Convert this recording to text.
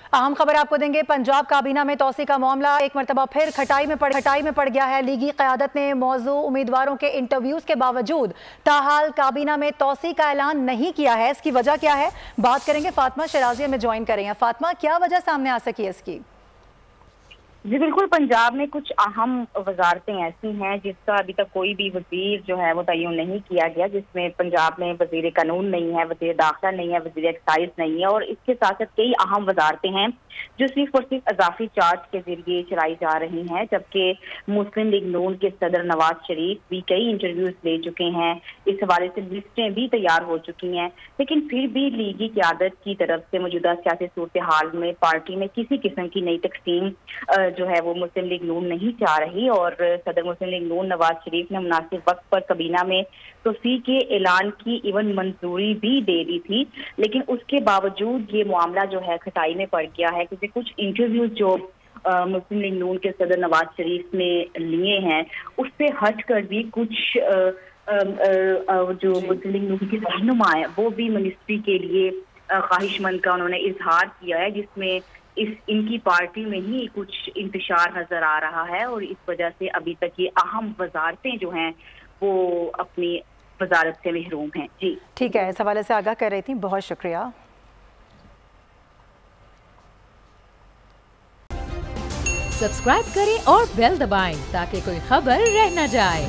अहम खबर आपको देंगे। पंजाब काबीना में तोसी का मामला एक मरतबा फिर खटाई में पड़ गया है। लीगी क़यादत ने मौजू उम्मीदवारों के इंटरव्यूज के बावजूद ताहाल काबीना में तोसी का ऐलान नहीं किया है। इसकी वजह क्या है, बात करेंगे। फातिमा शराजी में ज्वाइन करेंगे। फातिमा, क्या वजह सामने आ सकी है इसकी? जी बिल्कुल, पंजाब में कुछ अहम वजारतें ऐसी हैं जिसका अभी तक कोई भी वजीर जो है वो तयन नहीं किया गया, जिसमें पंजाब में वजीर कानून नहीं है, वजीर दाखिला नहीं है, वजीर एक्साइज नहीं है, और इसके साथ साथ कई अहम वजारतें हैं जो सिर्फ और सिर्फ इजाफी चार्ज के जरिए चलाई जा रही हैं। जबकि मुस्लिम लीग नून के सदर नवाज शरीफ भी कई इंटरव्यूज ले चुके हैं, इस हवाले से लिस्टें भी तैयार हो चुकी हैं, लेकिन फिर भी लीगी क़यादत की तरफ से मौजूदा सियासी सूरत हाल में पार्टी में किसी किस्म की नई तकसीम जो है वो मुस्लिम लीग नून नहीं चाह रही। और सदर मुस्लिम लीग नून नवाज शरीफ ने मुनासिब वक्त पर काबीना में तोसी के ऐलान की इवन मंजूरी भी दे दी थी, लेकिन उसके बावजूद ये मामला जो है खटाई में पड़ गया है, क्योंकि कुछ इंटरव्यूज जो मुस्लिम लीग नून के सदर नवाज शरीफ ने लिए हैं उससे हट कर भी कुछ जो मुस्लिम लीग नून की रहनुमा है वो भी मिनिस्ट्री के लिए ख्वाहिशमंद का उन्होंने इजहार किया है, जिसमें इनकी पार्टी में ही कुछ इंतशार नजर आ रहा है। और इस वजह से अभी तक ये अहम वजारतें जो हैं वो अपनी वजारत से महरूम हैं। जी ठीक है, इस हवाले से आगाह कर रही थी, बहुत शुक्रिया। सब्सक्राइब करें और बेल दबाएं ताकि कोई खबर रह न जाए।